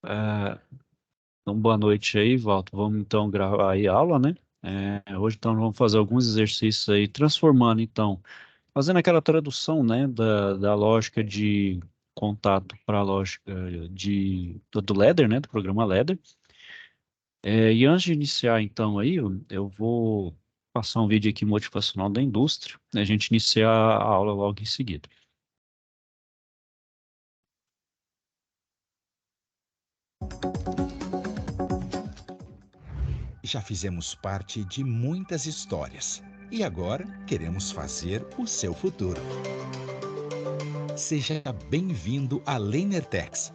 É, então, boa noite aí, Walter. Vamos então gravar aí a aula, né? Hoje então vamos fazer alguns exercícios aí, transformando então, fazendo aquela tradução, né, da lógica de contato para a lógica do Ladder, né, do programa Ladder. E antes de iniciar então aí, eu vou passar um vídeo aqui motivacional da indústria, né, a gente iniciar a aula logo em seguida. Já fizemos parte de muitas histórias e agora queremos fazer o seu futuro. Seja bem-vindo à Leinertex.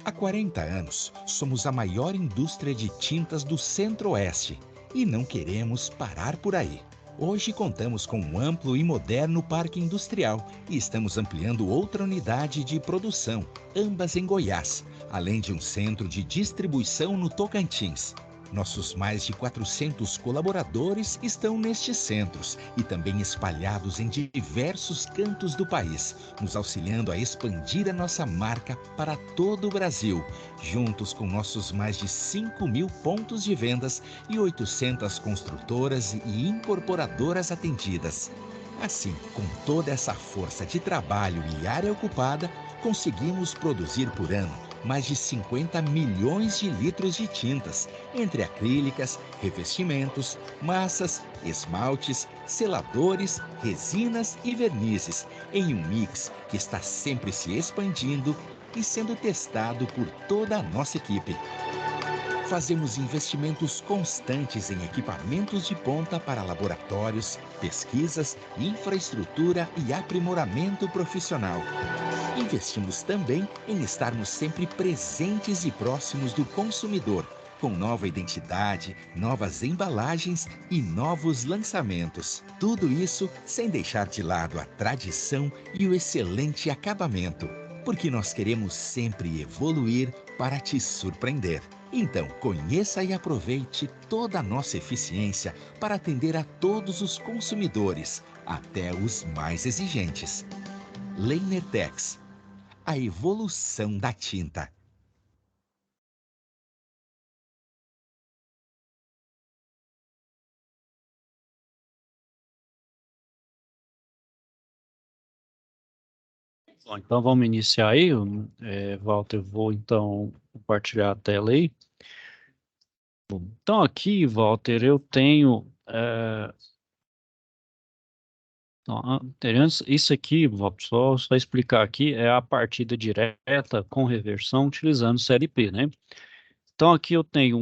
Há 40 anos, somos a maior indústria de tintas do Centro-Oeste e não queremos parar por aí. Hoje contamos com um amplo e moderno parque industrial e estamos ampliando outra unidade de produção, ambas em Goiás, além de um centro de distribuição no Tocantins. Nossos mais de 400 colaboradores estão nestes centros e também espalhados em diversos cantos do país, nos auxiliando a expandir a nossa marca para todo o Brasil, juntos com nossos mais de 5.000 pontos de vendas e 800 construtoras e incorporadoras atendidas. Assim, com toda essa força de trabalho e área ocupada, conseguimos produzir por ano mais de 50 milhões de litros de tintas, entre acrílicas, revestimentos, massas, esmaltes, seladores, resinas e vernizes, em um mix que está sempre se expandindo e sendo testado por toda a nossa equipe. Fazemos investimentos constantes em equipamentos de ponta para laboratórios, pesquisas, infraestrutura e aprimoramento profissional. Investimos também em estarmos sempre presentes e próximos do consumidor, com nova identidade, novas embalagens e novos lançamentos. Tudo isso sem deixar de lado a tradição e o excelente acabamento, porque nós queremos sempre evoluir para te surpreender. Então, conheça e aproveite toda a nossa eficiência para atender a todos os consumidores, até os mais exigentes. Leinertex, a evolução da tinta. Bom, então vamos iniciar aí, Walter, eu vou então compartilhar a tela aí. Então aqui, Walter, eu tenho, isso aqui, Walter, só explicar aqui, é a partida direta com reversão utilizando CLP, né? Então aqui eu tenho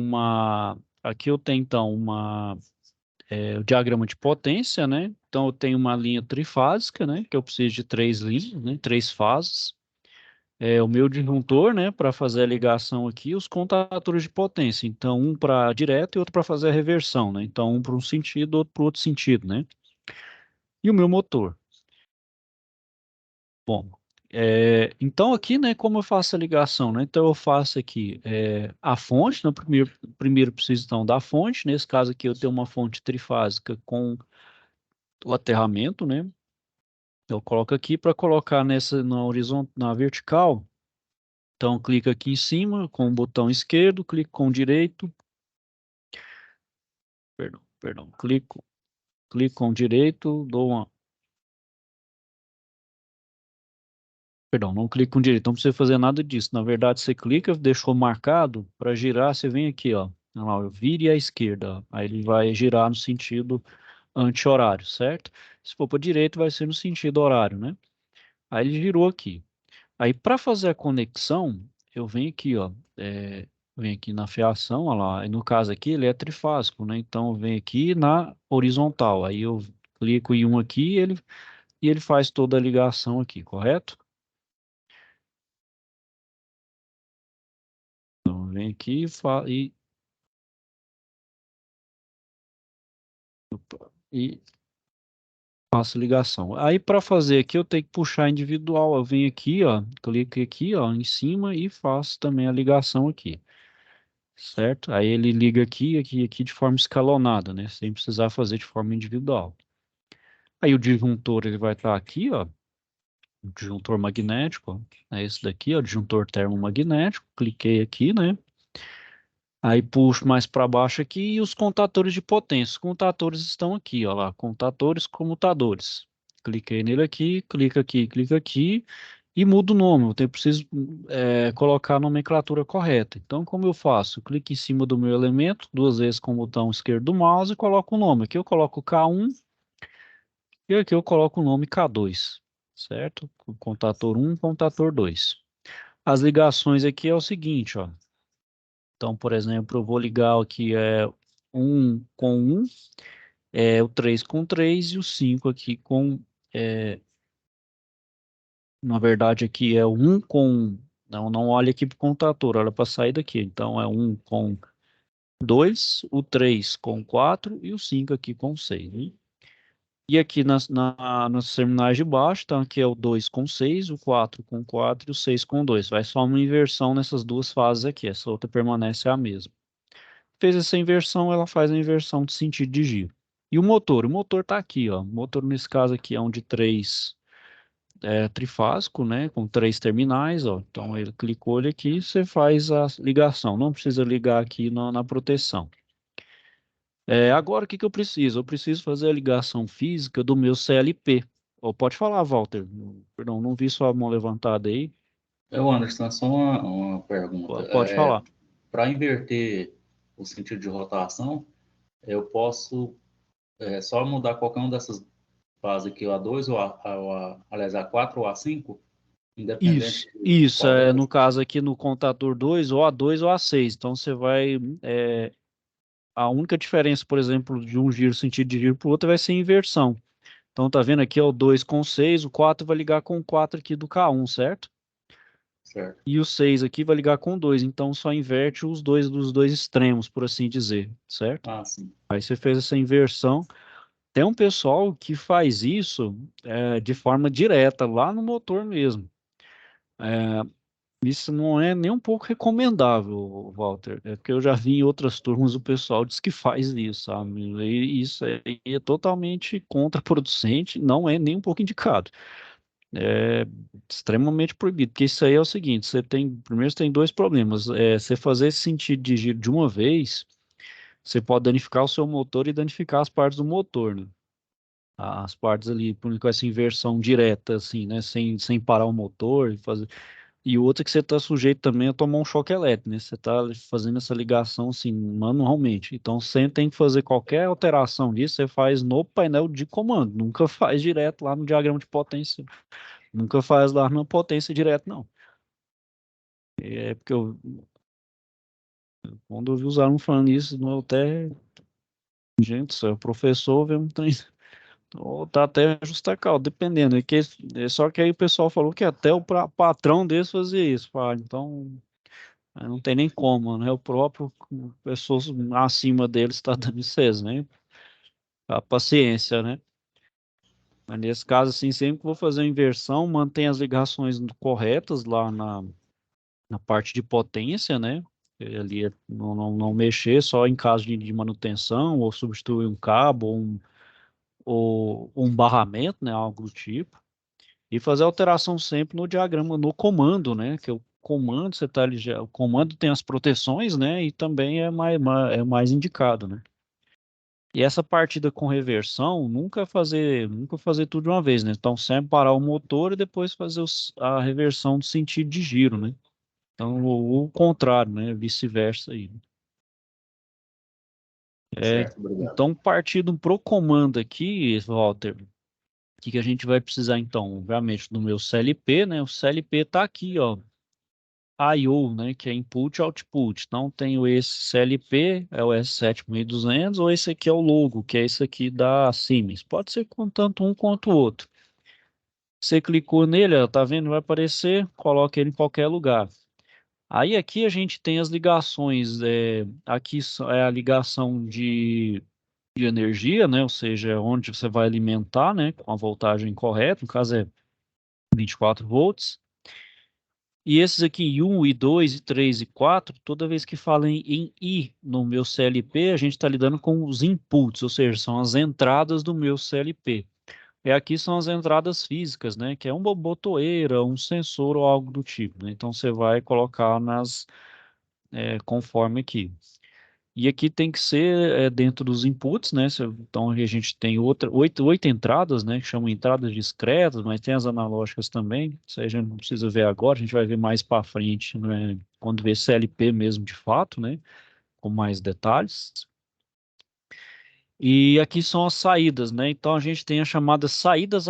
então o diagrama de potência, né? Então eu tenho uma linha trifásica, né? Que eu preciso de três linhas, né? Três fases. O meu disjuntor, né, para fazer a ligação aqui, os contatores de potência. Então, um para direto e outro para fazer a reversão, né? Então, um para um sentido, outro para o outro sentido, né? E o meu motor. Bom, então aqui, né, como eu faço a ligação, né? Então, eu faço aqui a fonte, né? Primeiro preciso, então, da fonte. Nesse caso aqui, eu tenho uma fonte trifásica com o aterramento, né? Eu coloco aqui para colocar na horizontal, na vertical. Então, clica aqui em cima com o botão esquerdo, clico com o direito, perdão, clico com o direito, perdão, não clico com o direito, não precisa fazer nada disso. Na verdade, você clica, deixou marcado, para girar, você vem aqui, ó, olha lá, vire à esquerda, ó. Aí ele vai girar no sentido anti-horário, certo? Se for para direito, vai ser no sentido horário, né? Aí ele girou aqui. Aí, para fazer a conexão, eu venho aqui, ó, venho aqui na fiação, ó lá, e no caso aqui ele é trifásico, né? Então, eu venho aqui na horizontal, aí eu clico em um aqui e ele faz toda a ligação aqui, correto? Então, eu venho aqui e faço ligação. Aí, para fazer aqui, eu tenho que puxar individual, eu venho aqui, ó, clico aqui, ó, em cima e faço também a ligação aqui. Certo? Aí ele liga aqui, aqui, aqui de forma escalonada, né? Sem precisar fazer de forma individual. Aí o disjuntor ele vai estar aqui, ó. disjuntor magnético, ó, é esse daqui, ó, disjuntor termomagnético, cliquei aqui, né? Aí puxo mais para baixo aqui e os contadores de potência. Os contadores estão aqui, ó lá, contadores, comutadores. Cliquei nele aqui, clica aqui e mudo o nome. Eu preciso colocar a nomenclatura correta. Então, como eu faço? Eu clico em cima do meu elemento, duas vezes com o botão esquerdo do mouse e coloco o nome. Aqui eu coloco K1 e aqui eu coloco o nome K2, certo? Contator 1, contator 2. As ligações aqui é o seguinte, ó. Então, por exemplo, eu vou ligar aqui um com um, o 3 com 3 e o 5 aqui com, é, na verdade, aqui é o 1 com 1. Não olha aqui para o contator, olha para a saída aqui. Então, é 1 com 2, o 3 com 4 e o 5 aqui com 6. Né? E aqui nas terminais de baixo, então aqui é o 2 com 6, o 4 com 4 e o 6 com 2. Vai só uma inversão nessas duas fases aqui, essa outra permanece a mesma. Fez essa inversão, ela faz a inversão de sentido de giro. E o motor está aqui, ó. O motor nesse caso aqui é um de 3 trifásico, né, com 3 terminais, ó. Então ele clicou ele aqui, você faz a ligação. Não precisa ligar aqui na proteção. Agora o que que eu preciso? Eu preciso fazer a ligação física do meu CLP. Oh, pode falar, Walter. Perdão, não vi sua mão levantada aí. Anderson, só uma pergunta. Pode falar. Para inverter o sentido de rotação, eu posso só mudar qualquer uma dessas bases aqui, o A2 ou aliás, A4 ou A5, independente de Isso, qual no delas? caso aqui no contador 2, ou A2 ou A6. Então você vai. A única diferença, por exemplo, de um giro, sentido de giro para o outro vai ser a inversão. Então tá vendo aqui, ó, o 2 com 6, o 4 vai ligar com o 4 aqui do K1, certo? Certo. E o 6 aqui vai ligar com o 2, então só inverte os dois dos dois extremos, por assim dizer, certo? Ah, sim. Aí você fez essa inversão. Tem um pessoal que faz isso de forma direta, lá no motor mesmo. Isso não é nem um pouco recomendável, Walter. É porque eu já vi em outras turmas o pessoal diz que faz isso, sabe? E isso é totalmente contraproducente, não é nem um pouco indicado. É extremamente proibido, porque isso aí é o seguinte, primeiro você tem dois problemas. Você fazer esse sentido de giro de uma vez, você pode danificar o seu motor e danificar as partes do motor, né? As partes ali, com essa inversão direta, assim, né? Sem parar o motor e fazer. E outra que você está sujeito também a tomar um choque elétrico, né? Você está fazendo essa ligação assim manualmente. Então, sempre tem que fazer qualquer alteração disso, você faz no painel de comando. Nunca faz direto lá no diagrama de potência. Nunca faz lá na potência direto, não. É porque quando eu vi os alunos falando isso, eu até. Gente, o professor vê um trem. Ou tá até justa causa, dependendo. Só que aí o pessoal falou que até o patrão desse fazia isso. Então. Não tem nem como, né? O próprio pessoas acima dele está dando licença, né? A paciência, né? Mas nesse caso, assim, sempre que vou fazer a inversão, mantém as ligações corretas lá na parte de potência, né? Ali não mexer só em caso de manutenção, ou substituir um cabo, ou um barramento, né? Algo do tipo. E fazer alteração sempre no diagrama, no comando, né? Que o comando, você tá ali o comando tem as proteções, né? E também é mais indicado, né? E essa partida com reversão, nunca fazer tudo de uma vez, né? Então sempre parar o motor e depois fazer a reversão do sentido de giro, né? Então o contrário, né? Vice-versa aí. Certo, obrigado. Então partindo pro comando aqui, Walter, o que que a gente vai precisar então? Obviamente do meu CLP, né? O CLP está aqui, ó. I/O, né, que é input output. Então tenho esse CLP, é o S7200, ou esse aqui é o logo, que é esse aqui da Siemens. Pode ser com tanto um quanto o outro. Você clicou nele, ó, tá vendo? Vai aparecer, coloca ele em qualquer lugar. Aí aqui a gente tem as ligações, aqui é a ligação de energia, né, ou seja, onde você vai alimentar, né, com a voltagem correta, no caso é 24 volts. E esses aqui, um, e 2, e 3 e 4, toda vez que fala em I no meu CLP, a gente está lidando com os inputs, ou seja, são as entradas do meu CLP. Aqui são as entradas físicas, né? Que é uma botoeira, um sensor ou algo do tipo, né? Então você vai colocar conforme aqui. E aqui tem que ser dentro dos inputs, né? Então a gente tem oito entradas, né? Que chamam entradas discretas, mas tem as analógicas também. Isso aí a gente não precisa ver agora, a gente vai ver mais para frente, né? Quando ver CLP mesmo de fato, né? Com mais detalhes. E aqui são as saídas, né? Então a gente tem as chamadas saídas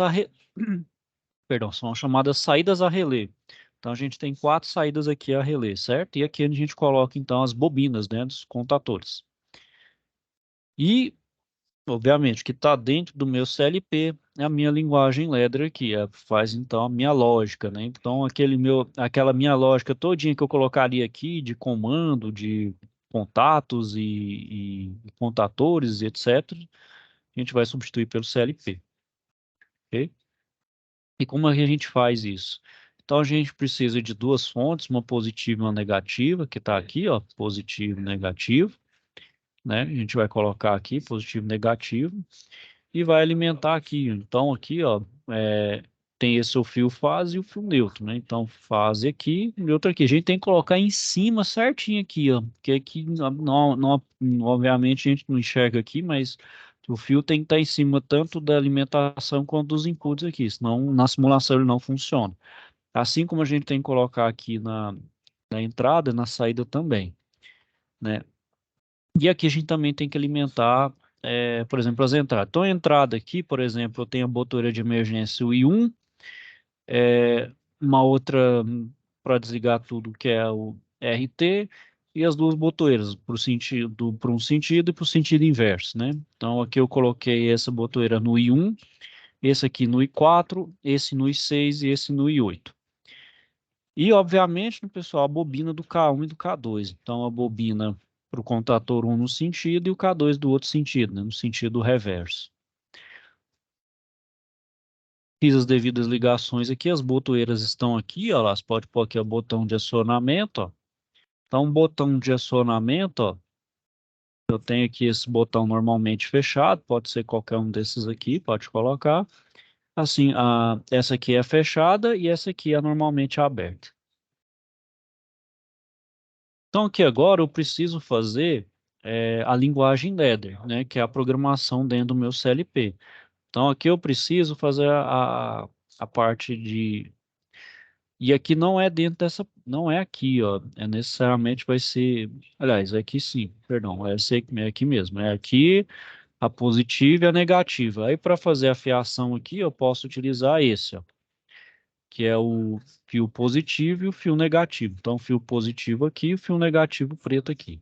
Perdão, são as chamadas saídas a relé. Então a gente tem 4 saídas aqui a relé, certo? E aqui a gente coloca então as bobinas, né, dos contadores. E, obviamente, o que está dentro do meu CLP é a minha linguagem ladder aqui, faz então a minha lógica, né? Então aquela minha lógica todinha que eu colocaria aqui de comando, de contatos e contadores e etc., a gente vai substituir pelo CLP, ok? E como é que a gente faz isso? Então a gente precisa de duas fontes, uma positiva e uma negativa, que está aqui, ó, positivo e negativo, né? A gente vai colocar aqui positivo e negativo e vai alimentar aqui. Então aqui, ó, tem esse o fio fase e o fio neutro, né? Então fase aqui, neutro aqui. A gente tem que colocar em cima certinho aqui, ó, porque aqui obviamente a gente não enxerga aqui, mas o fio tem que estar em cima tanto da alimentação quanto dos inputs aqui, senão na simulação ele não funciona. Assim como a gente tem que colocar aqui na entrada, na saída também, né? E aqui a gente também tem que alimentar, por exemplo, as entradas. Então, a entrada aqui, por exemplo, eu tenho a botoeira de emergência o I1, uma outra para desligar tudo, que é o RT, e as duas botoeiras, para um sentido e para o sentido inverso, né? Então, aqui eu coloquei essa botoeira no I1, esse aqui no I4, esse no I6 e esse no I8. E, obviamente, no pessoal, a bobina do K1 e do K2. Então, a bobina para o contator 1 no sentido e o K2 do outro sentido, né, no sentido reverso. Fiz as devidas ligações aqui, as botoeiras estão aqui, ó, lá, você pode pôr aqui o botão de acionamento, ó. Então, botão de acionamento, ó, eu tenho aqui esse botão normalmente fechado, pode ser qualquer um desses aqui, pode colocar. Assim, essa aqui é fechada e essa aqui é normalmente aberta. Então, aqui agora eu preciso fazer a linguagem ladder, né, que é a programação dentro do meu CLP. Então, aqui eu preciso fazer a parte de... E aqui não é dentro dessa... Não é aqui, ó. Necessariamente vai ser... Aliás, é aqui sim, perdão. É aqui mesmo. É aqui a positiva e a negativa. Aí, para fazer a fiação aqui, eu posso utilizar esse, ó, que é o fio positivo e o fio negativo. Então, fio positivo aqui e o fio negativo preto aqui.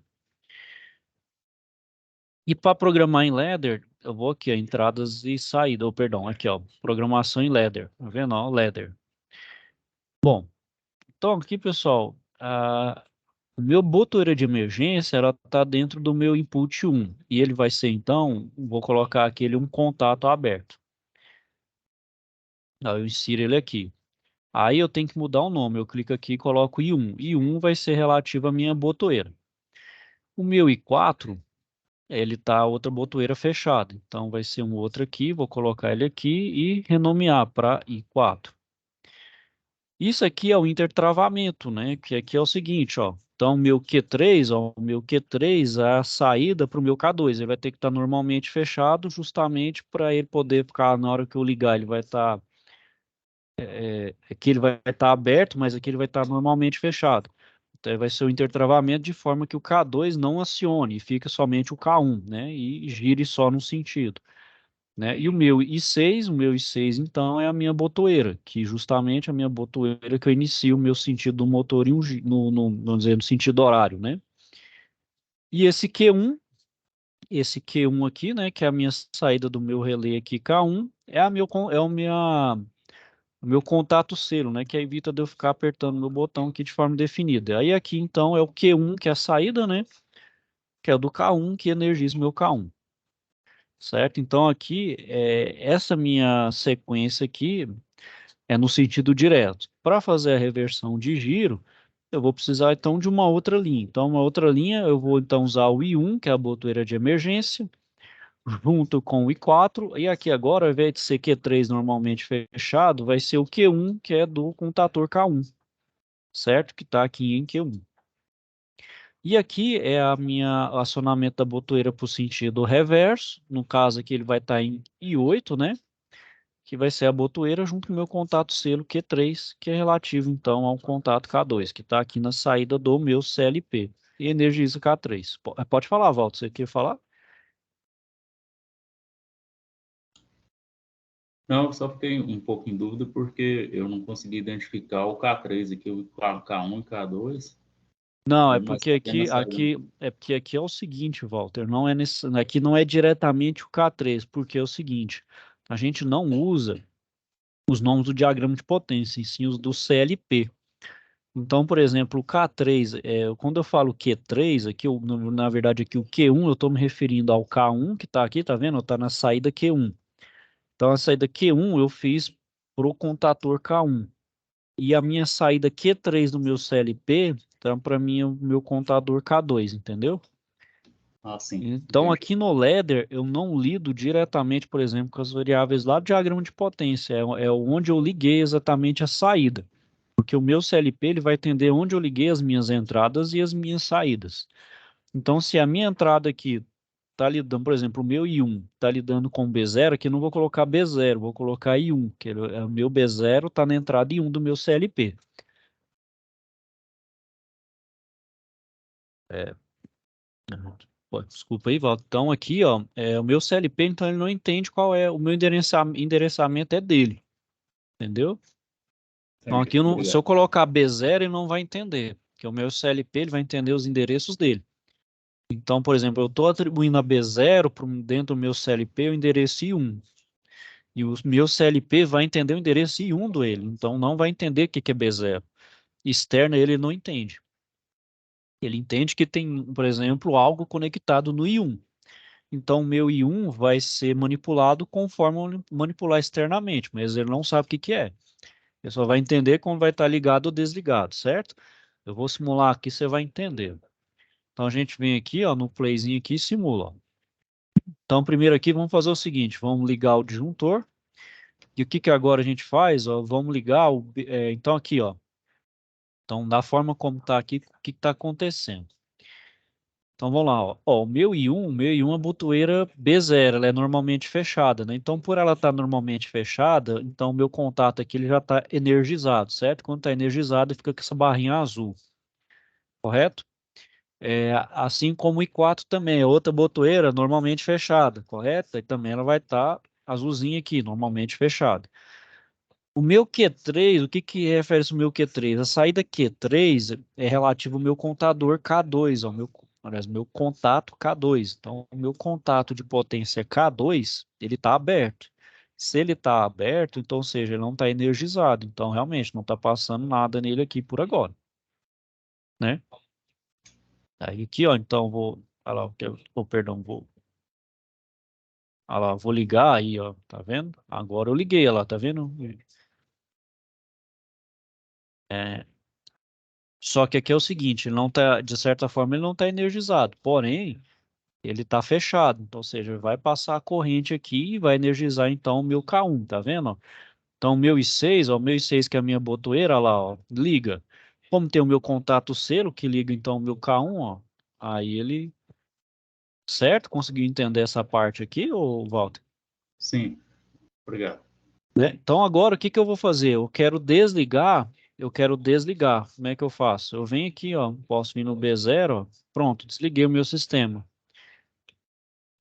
E para programar em ladder, eu vou aqui, ó, entradas e saída, ou perdão, aqui, ó, programação em ladder, tá vendo, ó, ladder. Bom, então aqui, pessoal, o meu botoeira de emergência, ela tá dentro do meu input 1, e ele vai ser, então, vou colocar aqui ele um contato aberto. Aí eu insiro ele aqui. Aí eu tenho que mudar o nome, eu clico aqui e coloco I1. I1 vai ser relativo à minha botoeira. O meu I4 ele tá outra botoeira fechada. Então vai ser um outro aqui, vou colocar ele aqui e renomear para I4. Isso aqui é o intertravamento, né? Que aqui é o seguinte, ó. Então, meu Q3, ó, o meu Q3 é a saída para o meu K2. Ele vai ter que estar normalmente fechado, justamente para ele poder ficar, na hora que eu ligar, ele vai estar. Aqui ele vai estar aberto, mas aqui ele vai estar normalmente fechado. Então, vai ser o intertravamento de forma que o K2 não acione, fica somente o K1, né? E gire só no sentido, né? E o meu I6 então é a minha botoeira, que justamente a minha botoeira que eu inicio o meu sentido do motor em vamos dizer, no sentido horário, né? E esse Q1 aqui, né, que é a minha saída do meu relé aqui K1, o meu contato selo, né, que evita de eu ficar apertando meu botão aqui de forma definida. Aí aqui então é o Q1, que é a saída, né, que é o do K1, que energiza o meu K1. Certo? Então aqui, essa minha sequência aqui é no sentido direto. Para fazer a reversão de giro, eu vou precisar então de uma outra linha. Então, uma outra linha, eu vou então usar o I1, que é a botoeira de emergência, junto com o I4, e aqui agora, ao invés de ser Q3 normalmente fechado, vai ser o Q1, que é do contator K1, certo? Que está aqui em Q1. E aqui é a minha acionamento da botoeira para o sentido reverso, no caso aqui ele vai estar em I8, né? Que vai ser a botoeira junto com o meu contato selo Q3, que é relativo então ao contato K2, que está aqui na saída do meu CLP, e energiza K3. Pode falar, Walter, você quer falar? Não, eu só fiquei um pouco em dúvida porque eu não consegui identificar o K3 aqui, o K1 e K2, Não, é mas porque está vendo a saída. aqui é o seguinte, Walter, não é aqui não é diretamente o K3, porque é o seguinte, a gente não usa os nomes do diagrama de potência, e sim os do CLP. Então, por exemplo, o K3, quando eu falo Q3, aqui, na verdade, aqui o Q1, eu estou me referindo ao K1 que está aqui, tá vendo? Está na saída Q1. Então, a saída Q1 eu fiz para o contator K1. E a minha saída Q3 do meu CLP, então, para mim, é o meu contador K2, entendeu? Ah, sim, Então, entendi. aqui no Ladder, eu não lido diretamente, por exemplo, com as variáveis lá do diagrama de potência. É onde eu liguei exatamente a saída. Porque o meu CLP ele vai entender onde eu liguei as minhas entradas e as minhas saídas. Então, se a minha entrada aqui está lidando, por exemplo, o meu I1 está lidando com B0, aqui eu não vou colocar B0, vou colocar I1, que o meu B0 está na entrada I1 do meu CLP. É, pô, desculpa aí, Walter. Então, aqui, ó, o meu CLP, então, ele não entende qual é o meu endereçamento é dele, entendeu? Então, Entendi. aqui, se eu Obrigado. colocar B0, ele não vai entender, porque o meu CLP ele vai entender os endereços dele. Então, por exemplo, eu estou atribuindo a B0 dentro do meu CLP o endereço I1. E o meu CLP vai entender o endereço I1 dele. Então, não vai entender o que é B0. Externa, ele não entende. Ele entende que tem, por exemplo, algo conectado no I1. Então, o meu I1 vai ser manipulado conforme eu manipular externamente, mas ele não sabe o que é. Ele só vai entender quando vai estar ligado ou desligado, certo? Eu vou simular aqui, você vai entender. Então, a gente vem aqui, ó, no playzinho aqui e simula, ó. Então, primeiro aqui, vamos fazer o seguinte, vamos ligar o disjuntor. E o que que agora a gente faz? Ó, vamos ligar então aqui, ó. Então, da forma como está aqui, o que está acontecendo? Então, vamos lá, ó. Ó, o meu I1 é botoeira B0, ela é normalmente fechada, né? Então, por ela estar normalmente fechada, então o meu contato aqui ele já está energizado, certo? Quando está energizado, fica com essa barrinha azul, correto? Assim como o I4 também, é outra botoeira normalmente fechada, correto? E também ela vai estar azulzinha aqui, normalmente fechada. O meu Q3, o que que refere-se ao meu Q3? A saída Q3 é relativa ao meu contador K2, aliás, meu contato K2. Então, o meu contato de potência K2, ele está aberto. Se ele está aberto, então, ou seja, ele não está energizado. Então, realmente, não está passando nada nele aqui por agora, né? Aí aqui, ó, então, ah lá, perdão, vou ligar aí, ó, tá vendo? Agora eu liguei, lá, tá vendo? É, Só que aqui é o seguinte, ele não tá, de certa forma, ele não está energizado, porém, ele está fechado. Então, ou seja, vai passar a corrente aqui e vai energizar então o meu K1, tá vendo? Ó? Então, o meu I6, ó, o meu I6 que é a minha botoeira lá, ó, liga. Como tem o meu contato selo que liga então o meu K1, ó, aí ele, certo? Conseguiu entender essa parte aqui, ô Walter? Sim, obrigado. Né? Então, agora o que que eu vou fazer? Eu quero desligar. Como é que eu faço? Eu venho aqui, ó, posso vir no B0, ó, pronto, desliguei o meu sistema.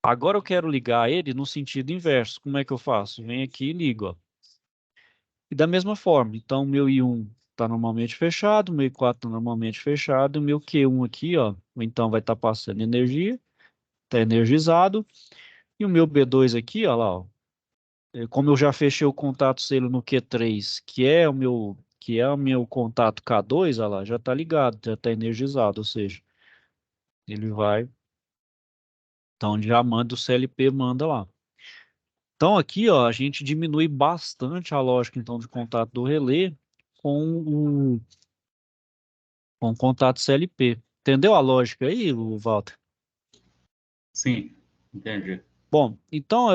Agora eu quero ligar ele no sentido inverso. Como é que eu faço? Venho aqui e ligo, ó. E da mesma forma, então o meu I1 está normalmente fechado, o meu I4 está normalmente fechado, o meu Q1 aqui, ó, então vai estar passando energia, está energizado, e o meu B2 aqui, ó lá, ó, como eu já fechei o contato selo no Q3, que é o meu contato K2, ó lá, já está ligado, já está energizado, ou seja, ele vai, então já manda o CLP, manda lá. Então aqui, ó, a gente diminui bastante a lógica então de contato do relé com o, com o contato CLP. Entendeu a lógica aí, Walter? Sim, entendi. Bom, então,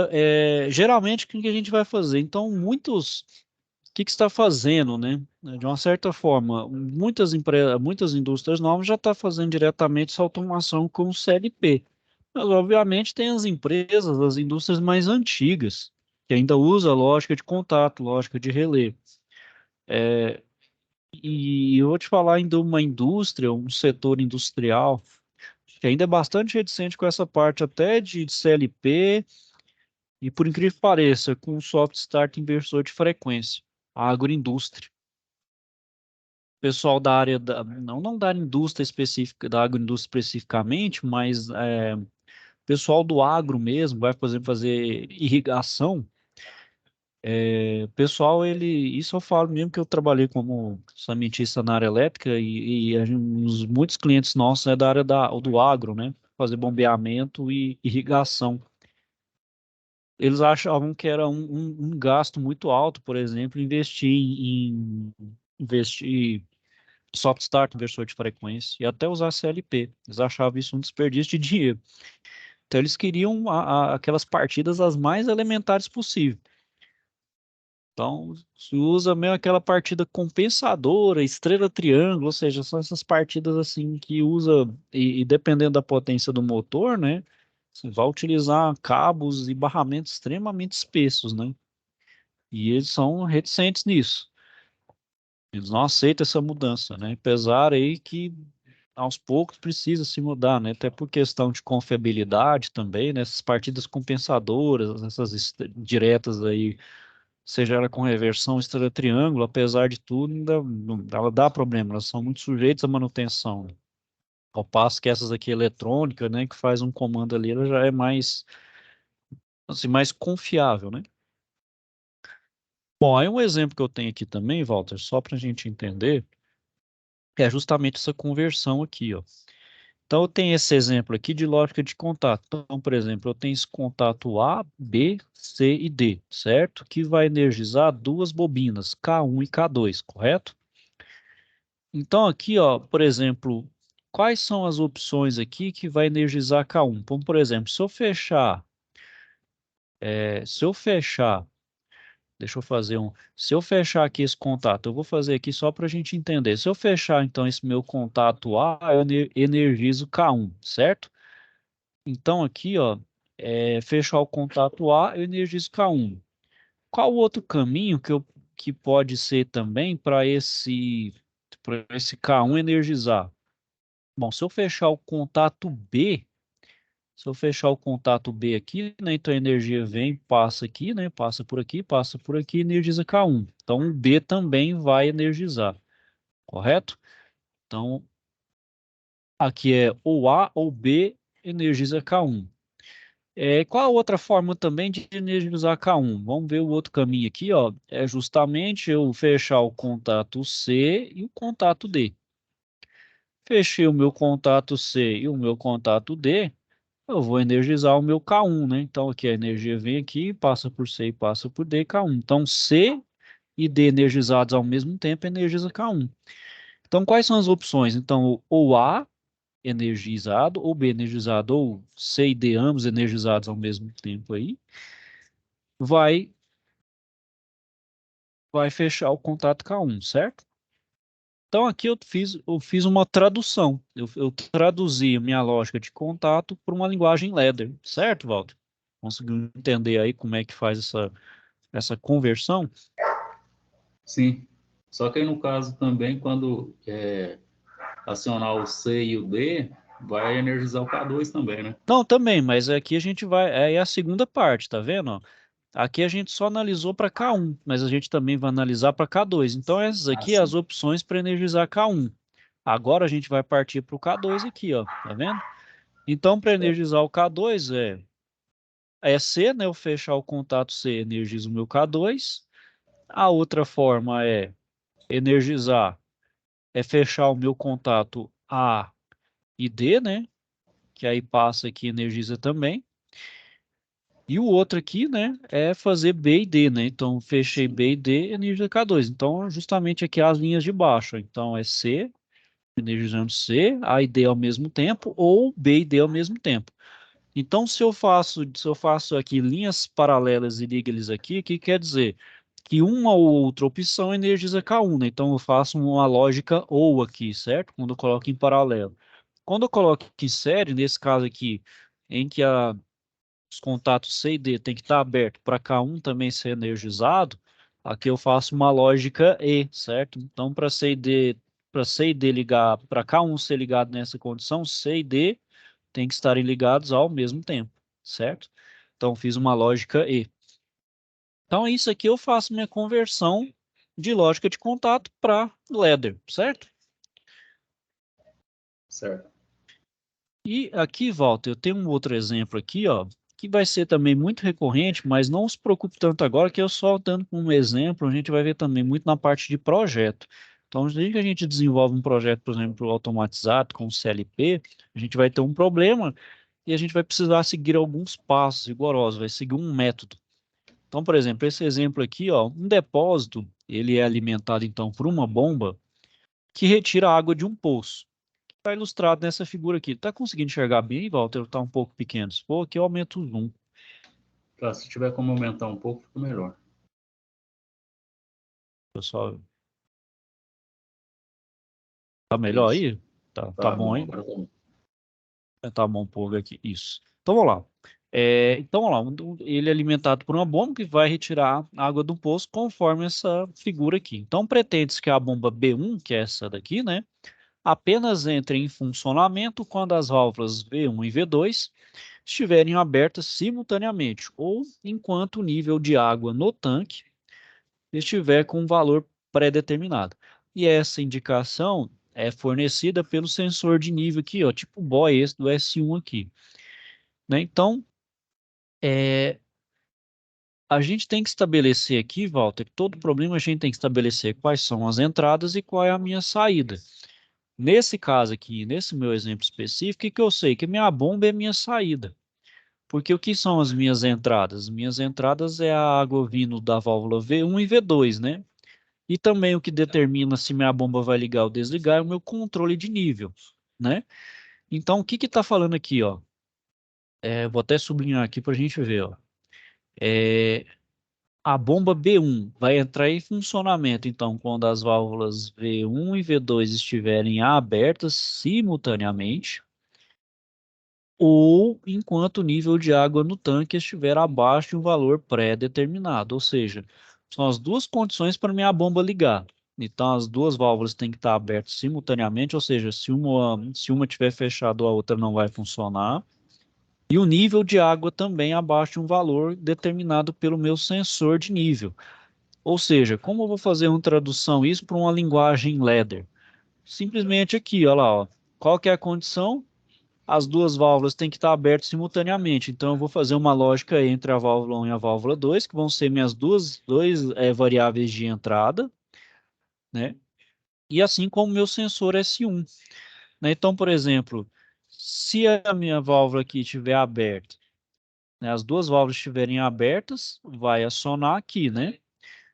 geralmente, o que a gente vai fazer? Então, o que está fazendo, né? De uma certa forma, muitas indústrias novas já estão fazendo diretamente essa automação com o CLP. Mas, obviamente, tem as empresas, as indústrias mais antigas, que ainda usam a lógica de contato, lógica de relé. E eu vou te falar ainda uma indústria, um setor industrial, que ainda é bastante reticente com essa parte até de CLP, e por incrível que pareça, com soft start inversor de frequência, a agroindústria. Pessoal da área não da indústria específica, da agroindústria especificamente, mas pessoal do agro mesmo, vai fazer irrigação. Pessoal, isso eu falo mesmo que eu trabalhei como sementista na área elétrica muitos clientes nossos é da área do agro, né? Fazer bombeamento e irrigação. Eles achavam que era um gasto muito alto, por exemplo, investir soft start, inversor de frequência, e até usar CLP. Eles achavam isso um desperdício de dinheiro. Então, eles queriam aquelas partidas as mais elementares possível. Então, se usa mesmo aquela partida compensadora, estrela triângulo, ou seja, são essas partidas assim que usa, e dependendo da potência do motor, né? Você vai utilizar cabos e barramentos extremamente espessos, né? E eles são reticentes nisso. Eles não aceitam essa mudança, né? Apesar aí que aos poucos precisa se mudar, né? Até por questão de confiabilidade também, né? Essas partidas compensadoras, diretas aí, seja ela com reversão estrela triângulo, apesar de tudo, ainda ela dá problema, elas são muito sujeitas à manutenção. Ao passo que essas aqui eletrônicas, né, que faz um comando ali, ela já é mais, assim, mais confiável, né? Bom, aí um exemplo que eu tenho aqui também, Walter, só para a gente entender, é justamente essa conversão aqui, ó. Então, eu tenho esse exemplo aqui de lógica de contato. Então, por exemplo, eu tenho esse contato A, B, C e D, certo? Que vai energizar duas bobinas, K1 e K2, correto? Então, aqui, ó, por exemplo, quais são as opções aqui que vai energizar K1? Como, por exemplo, se eu fechar, deixa eu fazer se eu fechar aqui esse contato, eu vou fazer aqui só para a gente entender. Se eu fechar, então, esse meu contato A, eu energizo K1, certo? Então, aqui, ó, fechar o contato A, eu energizo K1. Qual o outro caminho que pode ser também para esse K1 energizar? Bom, se eu fechar o contato B aqui, né, então a energia vem, passa aqui, né, passa por aqui, energiza K1. Então, o B também vai energizar, correto? Então, aqui é ou A ou B energiza K1. Qual a outra forma também de energizar K1? Vamos ver o outro caminho aqui, ó. É justamente eu fechar o contato C e o contato D. Fechei o meu contato C e o meu contato D, eu vou energizar o meu K1, né? Então aqui a energia vem aqui, passa por C e passa por D, K1. Então C e D energizados ao mesmo tempo energiza K1. Então quais são as opções? Então ou A energizado, ou B energizado, ou C e D ambos energizados ao mesmo tempo aí, vai vai fechar o contato K1, certo? Então aqui eu fiz uma tradução. Eu traduzi a minha lógica de contato para uma linguagem ladder, certo, Walter? Conseguiu entender aí como é que faz essa conversão? Sim. Só que aí no caso também, quando acionar o C e o D, vai energizar o K2 também, né? Não, também, mas aqui a gente vai. É a segunda parte, tá vendo? Ó? Aqui a gente só analisou para K1, mas a gente também vai analisar para K2. Então, essas Ah, aqui são as sim. opções para energizar K1. Agora a gente vai partir para o K2 aqui, ó. Tá vendo? Então, para energizar o K2 é C, né? Eu fechar o contato C, energiza o meu K2. A outra forma é energizar, é fechar o meu contato A e D, né? Que aí passa aqui e energiza também. E o outro aqui, né, é fazer B e D, né? Então, fechei Sim. B e D, energiza K2. Então, justamente aqui as linhas de baixo. Então, é C, energizando C, A e D ao mesmo tempo, ou B e D ao mesmo tempo. Então, se eu faço aqui linhas paralelas e ligo eles aqui, o que quer dizer? Que uma ou outra opção energiza K1, né? Então, eu faço uma lógica ou aqui, certo? Quando eu coloco em paralelo. Quando eu coloco em série, nesse caso aqui, em que os contatos C e D tem que estar aberto para K1 também ser energizado, aqui eu faço uma lógica E, certo? Então, para C e D ligar, para K1 ser ligado nessa condição, C e D tem que estarem ligados ao mesmo tempo, certo? Então, fiz uma lógica E. Então, isso aqui eu faço minha conversão de lógica de contato para ladder, certo? Certo. E aqui, Walter, eu tenho um outro exemplo aqui, ó, que vai ser também muito recorrente, mas não se preocupe tanto agora, que eu só dando como exemplo, a gente vai ver também muito na parte de projeto. Então, desde que a gente desenvolve um projeto, por exemplo, automatizado com CLP, a gente vai ter um problema e a gente vai precisar seguir alguns passos rigorosos, vai seguir um método. Então, por exemplo, esse exemplo aqui, ó, um depósito, ele é alimentado então por uma bomba que retira a água de um poço. Está ilustrado nessa figura aqui. Está conseguindo enxergar bem, Walter? Está um pouco pequeno. Se for, aqui eu aumento o zoom. Tá, se tiver como aumentar um pouco, fica melhor. Pessoal, tá melhor Isso. aí? Tá Tá bom bom, aí? agora tá bom. Tá bom um pouco aqui. Isso. Então vamos lá. Então vamos lá. Ele é alimentado por uma bomba que vai retirar a água do poço conforme essa figura aqui. Então pretende-se que a bomba B1, que é essa daqui, né? Apenas entre em funcionamento quando as válvulas V1 e V2 estiverem abertas simultaneamente ou enquanto o nível de água no tanque estiver com um valor pré-determinado. E essa indicação é fornecida pelo sensor de nível aqui, ó, tipo o BOI esse do S1 aqui, né? Então, é, a gente tem que estabelecer aqui, Walter, todo problema a gente tem que estabelecer quais são as entradas e qual é a minha saída. Nesse caso aqui, nesse meu exemplo específico, o que eu sei? Que minha bomba é minha saída. Porque o que são as minhas entradas? Minhas entradas é a água vindo da válvula V1 e V2, né? E também o que determina se minha bomba vai ligar ou desligar é o meu controle de nível, né? Então, o que está falando aqui, ó? Vou até sublinhar aqui para a gente ver, ó. É, a bomba B1 vai entrar em funcionamento, então, quando as válvulas V1 e V2 estiverem abertas simultaneamente, ou enquanto o nível de água no tanque estiver abaixo de um valor pré-determinado, ou seja, são as duas condições para minha bomba ligar. Então, as duas válvulas têm que estar abertas simultaneamente, ou seja, se uma estiver fechada, a outra não vai funcionar. E o nível de água também abaixo de um valor determinado pelo meu sensor de nível. Ou seja, como eu vou fazer uma tradução isso para uma linguagem ladder? Simplesmente aqui, olha lá, ó. Qual que é a condição? As duas válvulas têm que estar abertas simultaneamente. Então, eu vou fazer uma lógica entre a válvula 1 e a válvula 2, que vão ser minhas duas variáveis de entrada, né? E assim como meu sensor S1, né? Então, por exemplo, se a minha válvula aqui estiver aberta, né, as duas válvulas estiverem abertas, vai acionar aqui, né?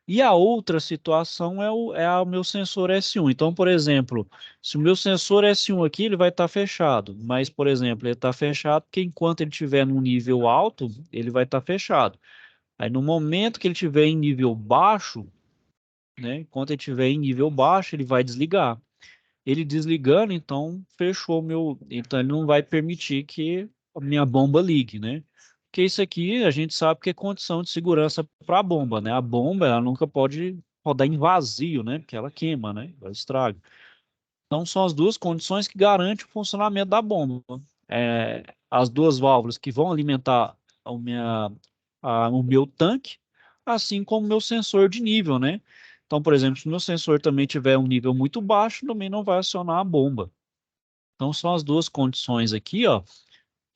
E a outra situação é o meu sensor S1. Então, por exemplo, se o meu sensor S1 aqui, ele vai estar fechado. Mas, por exemplo, ele está fechado porque enquanto ele estiver num nível alto, ele vai estar fechado. Aí, no momento que ele estiver em nível baixo, né? Enquanto ele estiver em nível baixo, ele vai desligar. Ele desligando, então, fechou o meu... Então, ele não vai permitir que a minha bomba ligue, né? Porque isso aqui a gente sabe que é condição de segurança para a bomba, né? A bomba ela nunca pode rodar em vazio, né? Porque ela queima, né? Ela estraga. Então são as duas condições que garantem o funcionamento da bomba. As duas válvulas que vão alimentar o meu tanque, assim como o meu sensor de nível, né? Então, por exemplo, se o meu sensor também tiver um nível muito baixo, também não vai acionar a bomba. Então são as duas condições aqui, ó,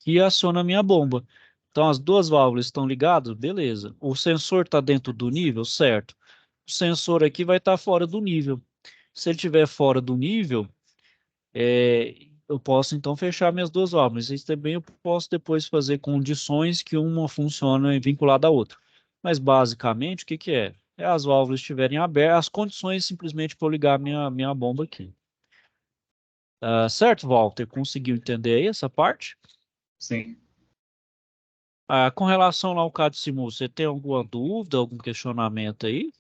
que aciona a minha bomba. Então, as duas válvulas estão ligadas? Beleza. O sensor está dentro do nível? Certo. O sensor aqui vai estar fora do nível. Se ele estiver fora do nível, eu posso então fechar minhas duas válvulas. Isso também eu posso depois fazer condições que uma funciona vinculada à outra. Mas, basicamente, o que que é? É as válvulas estiverem abertas, as condições simplesmente para eu ligar minha bomba aqui. Certo, Walter? Conseguiu entender aí essa parte? Sim. Com relação lá ao CAD-SIMU, você tem alguma dúvida, algum questionamento aí?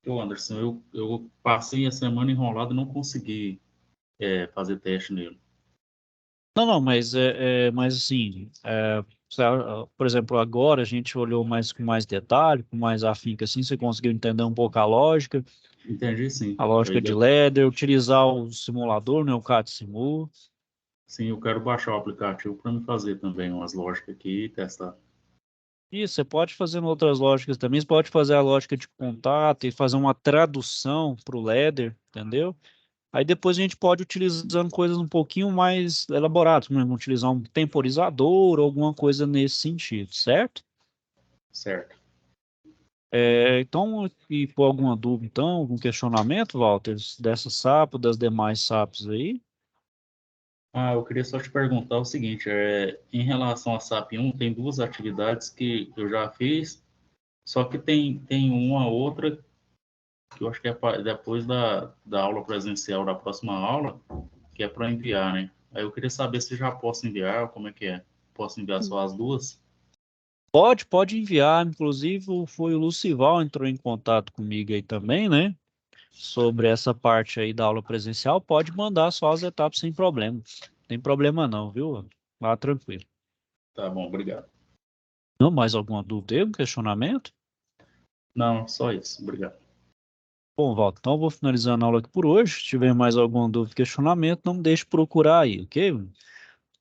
Ô, Anderson, eu passei a semana enrolado e não consegui fazer teste nele. Não, não, mas assim, por exemplo, agora a gente olhou mais com mais detalhe, com mais afinco, assim, você conseguiu entender um pouco Entendi, sim. a lógica de ladder, utilizar o simulador, né, o CAD-SIMU. Sim, eu quero baixar o aplicativo para me fazer também umas lógicas aqui e testar. E você pode fazer em outras lógicas também, você pode fazer a lógica de contato e fazer uma tradução para o ladder, entendeu? Aí depois a gente pode utilizando coisas um pouquinho mais elaboradas, como utilizar um temporizador ou alguma coisa nesse sentido, certo? Certo. Então, e por alguma dúvida, então, algum questionamento, Walter, dessa SAP, das demais SAPs aí? Ah, eu queria só te perguntar o seguinte, em relação a SAP 1, tem duas atividades que eu já fiz, só que tem uma outra que eu acho que é depois da aula presencial da próxima aula, que é para enviar, né? Aí eu queria saber se já posso enviar, como é que é? Posso enviar só as duas? Pode enviar, inclusive foi o Lucival entrou em contato comigo aí também, né? Sobre essa parte aí da aula presencial, pode mandar só as etapas sem problema. Não tem problema não, viu? Lá tranquilo. Tá bom, obrigado. Não, mais alguma dúvida aí, um questionamento? Não, só isso, obrigado. Bom, Walter, então eu vou finalizando a aula aqui por hoje. Se tiver mais alguma dúvida, questionamento, não me deixe procurar aí, ok?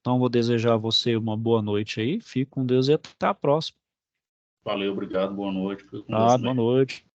Então, vou desejar a você uma boa noite aí. Fique com Deus e até a próxima. Valeu, obrigado, boa noite, fica com Deus Tá, boa também. noite.